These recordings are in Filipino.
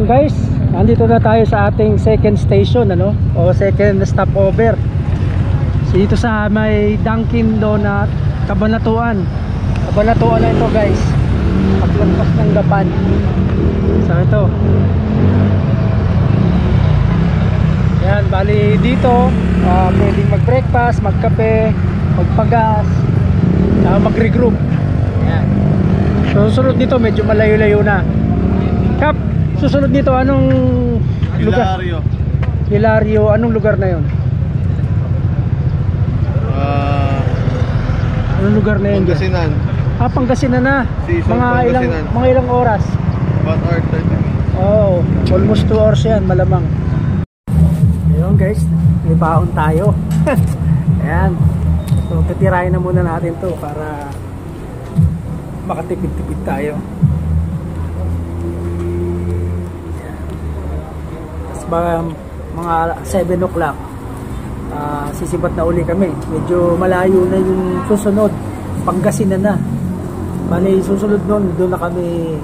Ayun guys, nandito na tayo sa ating second station, ano, o second stopover. So dito sa may Dunkin Donut, Cabanatuan. Cabanatuan na ito guys, paglampas ng Gapan. So ito, yan, bali dito pwedeng mag breakfast, magkape, magpagas, mag-regroup. Yan. So susunod dito medyo malayo-layo na. Kap, susunod dito anong lugar? Hilario. Hilario, anong lugar na yon? Anong lugar na yun? Pangasinan. Pangasinan na. Mga ilang oras? 1 hour 30 minutes. Oh, almost 2 hours yan, malamang. Ayun guys, may baon tayo. Ayan. So titirahin na muna natin to para makatipid-tipid tayo. Tapos ba mga 7 o'clock sisibat na uli kami. Medyo malayo na yung susunod, Pangasinan na. Bali susunod nun, doon na kami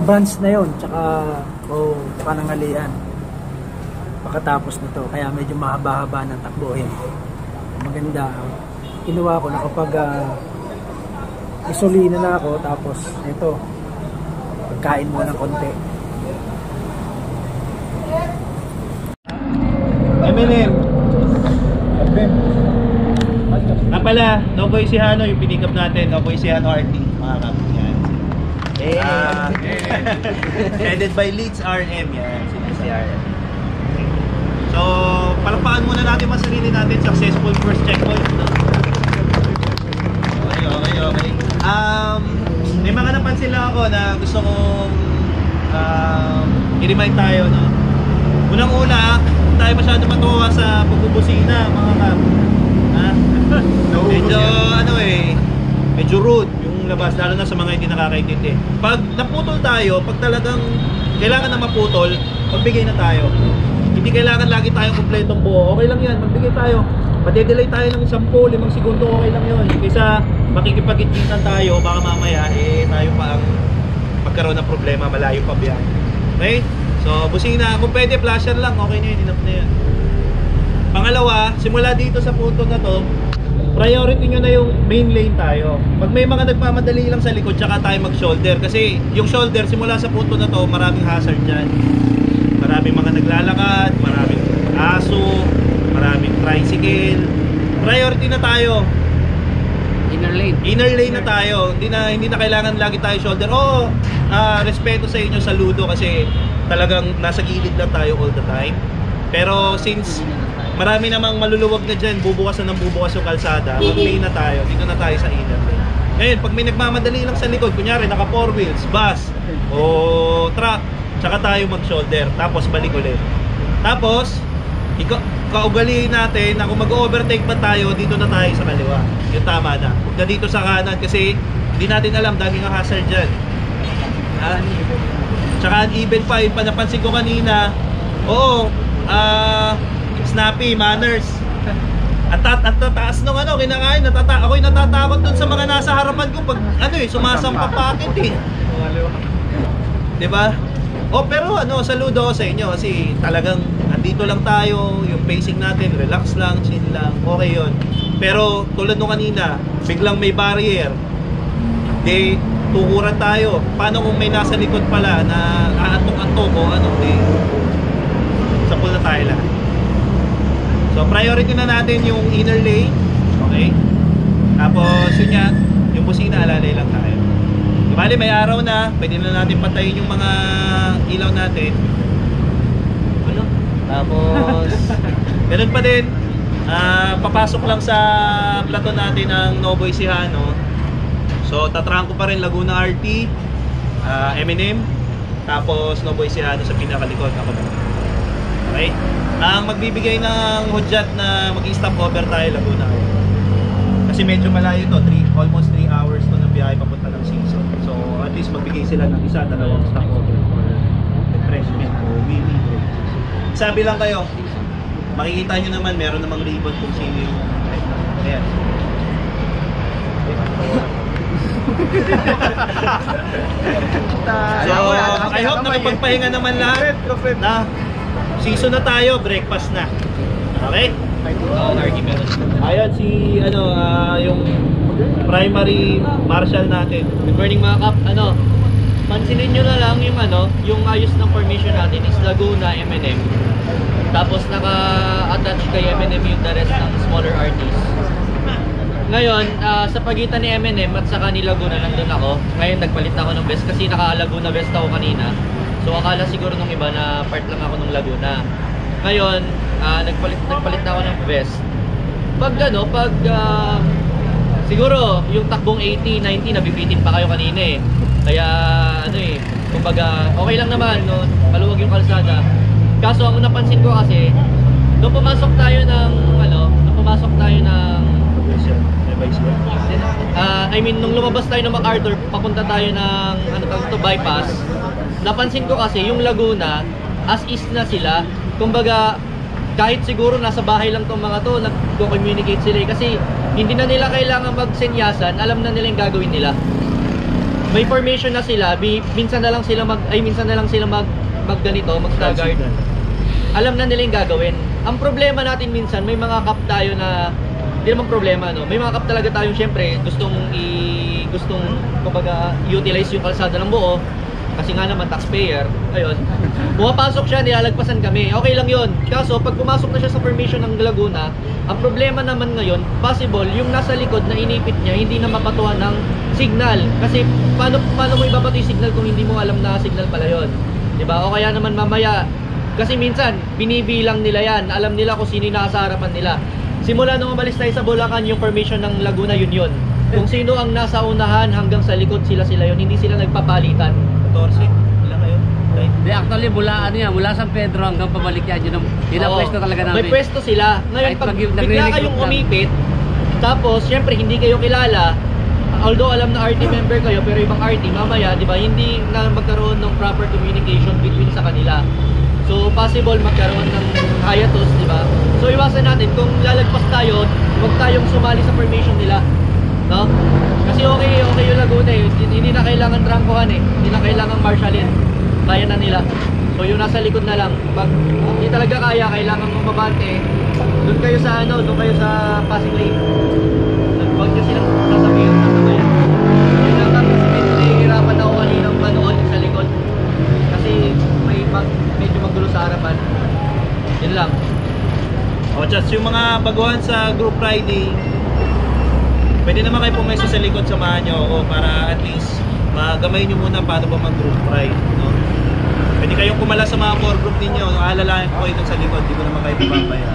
branch na yon, tsaka panangalian pagkatapos na to, kaya medyo mahaba-haba ng takbuhin. Maganda, kinuha ko na kapag isolina na ako, tapos ito pagkain mo ng konti. M&M na pala, Noboy Sihano yung pinikap natin, Noboy Sihano RT, mga kap. Yan. Headed by Leeds RM, yan, si RM. So, palakpakan muna natin mga sarili natin, successful first checkpoint. Okay. May mga napansin lang ako na gusto kong i-remind tayo, no? Unang-una, tayo masyado matuwa sa pagbubusina, mga kap. Medyo rude yung labas, lalo na sa mga hindi nakakaintindi. Pag naputol tayo, pag talagang kailangan na maputol, magbigay na tayo. Hindi kailangan lagi tayong kumpletong buo. Okay lang yan, magbigay tayo. Pati-delay tayo ng 10-5 segundo, okay lang yun. Kaysa makikipag-itgitan tayo, baka mamaya tayo pa ang magkaroon ng problema, malayo pa biyahe. Okay? So busina, kung pwede flasher lang, okay na yun, enough na yun. Pangalawa, simula dito sa punto na to, priority nyo na yung main lane tayo. Pag may mga nagmamadali lang sa likod, tsaka tayo mag-shoulder. Kasi yung shoulder, simula sa punto na to, maraming hazard dyan. Maraming mga naglalakad, maraming aso, maraming tricycle. Priority na tayo. Inner lane na tayo. Hindi na kailangan lagi tayo shoulder. Oo, respeto sa inyo, saludo, kasi talagang nasa gilid lang tayo all the time. Pero since marami namang maluluwag na dyan, bubukas na ng bubukas yung kalsada, mag-lane na tayo, dito na tayo sa inner lane. Ngayon, pag may nagmamadali lang sa likod, kunyari naka 4 wheels, bus o truck, tsaka tayo mag-shoulder, tapos balik ulit. Tapos kaugaliin natin na kung mag-overtake pa tayo, dito na tayo sa kaliwa. Yung tama na. Huwag na dito sa kanan, kasi hindi natin alam, daming hazard dyan. Tsaka uneven pa, yung napansin ko kanina, snappy, manners. At taas nung kinakain, ako'y natatakot dun sa mga nasa harapan ko pag sumasampapakit eh. Diba? Pero saludo ako sa inyo kasi talagang andito lang tayo, yung pacing natin, relax lang, chill lang, okay yun. Pero tulad nung kanina, biglang may barrier, tukuran tayo. Paano kung may nasa likod pala na aantok-antok o sapul na tayo lang. So priority na natin yung inner lane. Okay? Tapos yun yan, yung busina, alalay lang tayo. Bali may araw na, pwede na natin patayin yung mga ilaw natin. Tapos ganun pa din, papasok lang sa plato natin ng Noboy Sihano. So tatrangko pa rin Laguna RT, M&M, tapos Noboy Sihano sa pinakalikod. Okay? Ang magbibigay ng hudyat na mag-stop over tayo Laguna. Kasi medyo malayo to, almost 3 hours to ng biyahe papunta ng season. So at least magbigay sila ng 1-2 stop over for refreshment o mini break. Sabi lang kayo, makikita nyo naman, meron namang ribbon kung sino yung ayan. So, I hope nakapagpahinga naman lahat na season na tayo, breakfast na. Okay? Ayun si yung primary marshal natin. Good morning mga kap. Pansinin nyo na lang yung ayos ng formation natin is Laguna, M&M. Tapos naka-attach kay M&M yung the rest ng smaller artists. Ngayon, sa pagitan ni M&M at saka ni Laguna nandun ako. Ngayon nagpalit ako ng vest kasi naka-Laguna vest ako kanina. So akala siguro nung iba na part lang ako ng Laguna. Ngayon, nagpalit na ako ng vest. Siguro yung takbong 80, 90 nabibitin pa kayo kanina eh. Kaya kumbaga okay lang naman, no? Maluwag yung kalsada. Kaso ang napansin ko kasi nung pumasok tayo ng nung lumabas tayo ng MacArthur, papunta tayo ng bypass. Napansin ko kasi yung Laguna as is na sila. Kumbaga kahit siguro nasa bahay lang tong mga to, nagko-communicate sila kasi hindi na nila kailangan magsenyasan, alam na nila yung gagawin nila. May formation na sila, minsan na lang sila mag-stagard. Alam na nila yung gagawin. Ang problema natin minsan, may mga kap tayo na hindi naman problema, no? May mga kap talaga tayong syempre gustong kumbaga utilize yung kalsada ng buo. Kasi nga naman taxpayer, ayun. Pumapasok siya, nilalagpasan kami. Okay lang 'yon. Kaso pag pumasok na siya sa formation ng Laguna, ang problema naman ngayon, possible yung nasa likod na inipit niya hindi na mapatuhan ng signal. Kasi paano mo ibabato yung signal kung hindi mo alam na signal pala 'yon? 'Di ba? O kaya naman mamaya kasi minsan binibilang nila 'yan. Alam nila kung sino yung nasa harapan nila. Simula nung umalis tayo sa Bulacan, yung formation ng Laguna yun. Kung sino ang nasa unahan hanggang sa likod sila yun, hindi sila nagpapalitan. 14, ilan kayo? Hindi, actually mula San Pedro hanggang pabalik yan, yun ang pwesto talaga namin. May pwesto sila. Ngayon pag bigla kayong umipit, tapos syempre hindi kayo kilala, although alam na RT member kayo, pero ibang RT, mamaya, di ba, hindi na magkaroon ng proper communication between sa kanila. So possible magkaroon ng hiatus, di ba? So iwasan natin kung lalagpas tayo, huwag tayong sumali sa formation nila, no? Kasi okay yung Laguna eh. Hindi na kailangan trangkuhan eh. Hindi na kailangan marshalin. Kaya na nila. So yung nasa likod na lang. Pag hindi talaga kaya, kailangan mong mabante. Doon kayo sa passing lane. Huwag nyo silang sasabihin na naman. Yun lang kami nahihirapan ako kaninang manood sa likod. Kasi medyo magulo sa harapan. Yun lang. O just yung mga baguhan sa group riding, pwede naman kayo pumesto sa likod, samahan nyo ako para at least magamay nyo muna paano ba mag group ride, no? Pwede kayong kumala sa mga core group ninyo, aalalayan ko kayo dun sa likod, di ko naman kayo papapaya.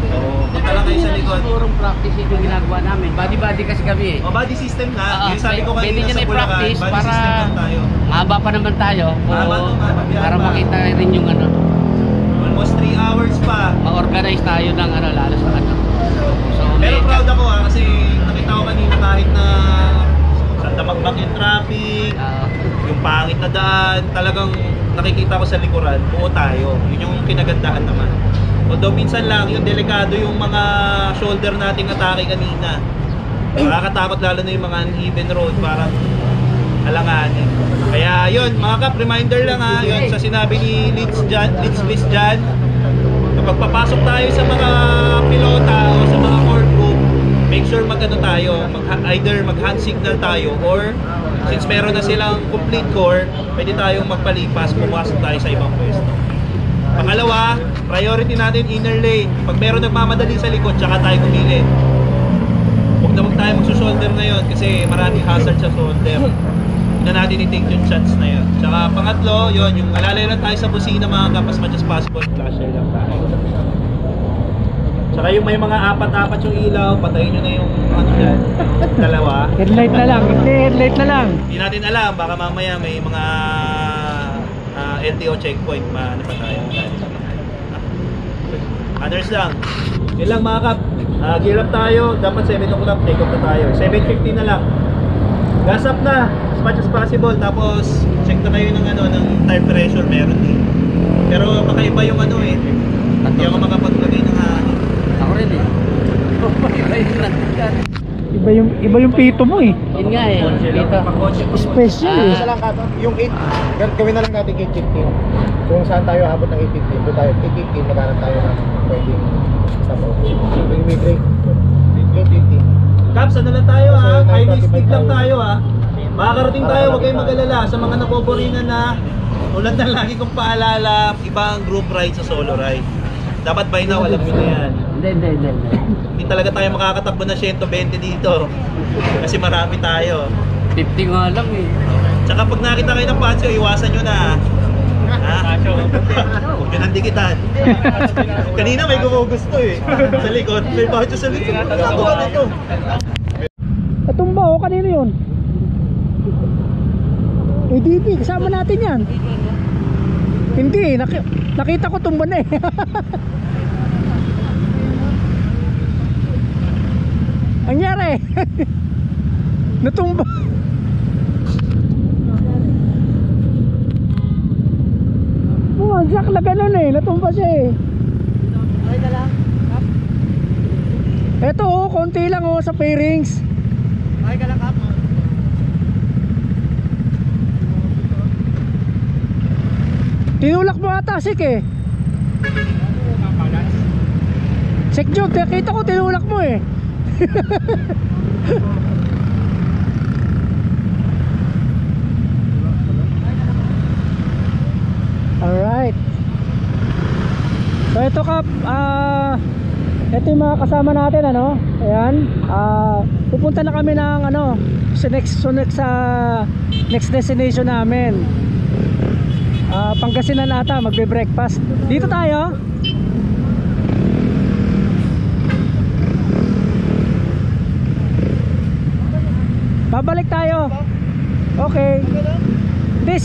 So, punta lang kayo sa likod. Purong practice yung ginagawa namin. Body kasi kami eh. O, body system na. Yung sabi ko kanina sa Bulacan, practice body para system lang tayo. Mahaba pa naman tayo. Para makita rin yung Almost 3 hours pa. Ma-organize tayo ng lalo sa So, pero proud ako kasi nakita ko kanina kahit na damagmag yung traffic, yung pangit na daan, talagang nakikita ko sa likuran, buo tayo. Yun yung kinagandaan naman. Although minsan lang, yung delikado yung mga shoulder nating atake kanina. Nakakatakot lalo na yung mga uneven road, parang alanganin. Kaya yun, mga kap, reminder lang ha, yun sa sinabi ni Leeds Bliss dyan, kapag papasok tayo sa mga pilota o sa mga core group, make sure either mag-hand signal tayo or since meron na silang complete core, pwede tayong magpalipas, pumasok tayo sa ibang pwesto. Pangalawa, priority natin inner lane. Pag meron nagmamadali sa likod, tsaka tayo gumilid. Huwag tayo magsusolder ngayon kasi maraming hazard sa solder. Huwag na natin i-take yung chance na yun. Tsaka pangatlo, yun, yung alalay lang tayo sa busina mga kap, as much as possible, flasher lang tayo. Tsaka yung may mga apat-apat yung ilaw, patayin nyo na yung dyan, dalawa. Headlight na lang, headlight na lang. Hindi natin alam, baka mamaya may mga LTO checkpoint, maano pa tayo. Others lang. Yun lang mga kap. Gear up tayo, dapat 7 o'clock, take off na tayo. 7:50 na lang. Gas up na, as much as possible. Tapos, check na kayo ng tire pressure, meron eh. Pero kakaiba yung Hindi ako makapaglagay ng hangin. Ako rin eh. Iba yung pito mo eh. Yun nga eh. Dito. Special eh. Isa lang kato, yung 8, gawin na lang natin 815. Kung saan tayo abot ng 815, doon tayo 815, maghanap tayo ng pwedeng stop off. Yung mid-rate, 815. Caps, ano lang tayo ha? Highway speed lang tayo ha. Makakarating tayo, huwag kayong mag-alala. Sa mga naboboringan na, ulan na lagi kong paalala, ibang group ride sa solo ride. Dapat by now, alam nyo na yan. Hindi. Hindi talaga tayo makakatakbo ng 120 dito. Kasi marami tayo. 50 nga lang eh. Tsaka pag nakita kayo ng patio, iwasan nyo na. Ha? Huwag nyo nang dikitan. Kanina may gumugusto eh. Sa likod, may patio sa likod. Nagawa na ito. Natumba oh, kanino yun? ADP, kasama natin yan. Hindi, nakita ko tumba na eh. Ang nangyari natumba. Bumagsak na ganun eh, natumba siya eh. Okay na lang. Eto oh, konti lang oh sa fairings. Okay ka lang, Kap. Tinulak mo ata Sik eh. Sik Jog, kita ko tinulak mo eh. Alright. So ito Kap, ito yung mga kasama natin ano. Ayan, pupunta na kami ng ano sa next destination namin. Pangasinan ata, magbe-breakfast. Dito tayo. Babalik tayo. Okay. Hindi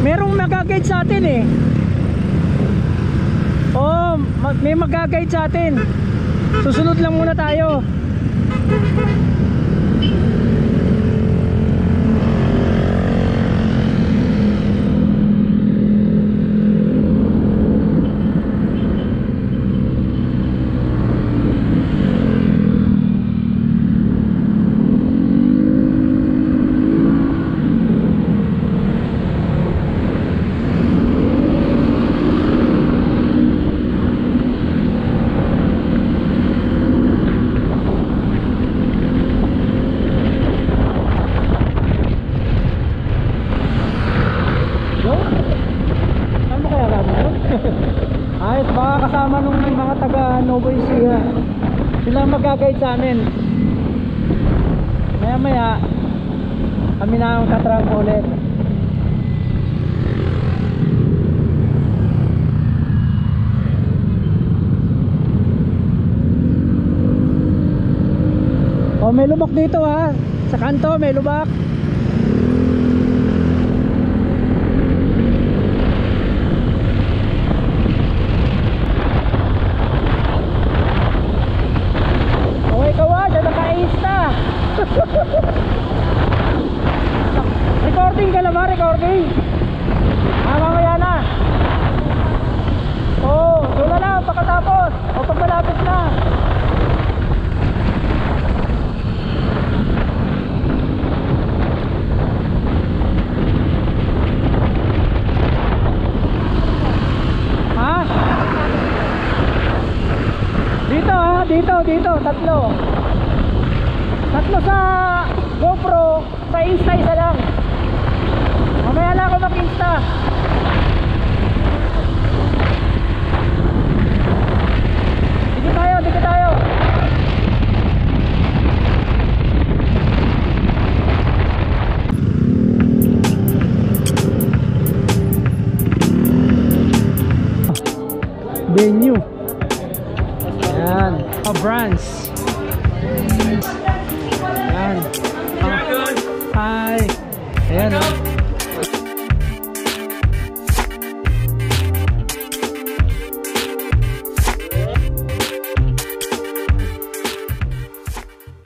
merong mag-guide sa atin eh. Oh, may mag-guide sa atin. Susunod lang muna tayo. Ayos, baka kasama nung mga taga Nuevo Ecija. Sila mag-guide sa amin. Maya maya kami na ang tatrangko ulit. Oh, may lubak dito ha. Sa kanto may lubak. Recording ka na ba? Recording? Mamaya na. Oo, doon na lang pagkatapos. O pag malapit na. Ha? Dito, tatlo. Tatlo sa GoPro, sa Insta isa lang. Mamaya na ako mag-Insta. Dito tayo. Venue. Ayan, Pabrans.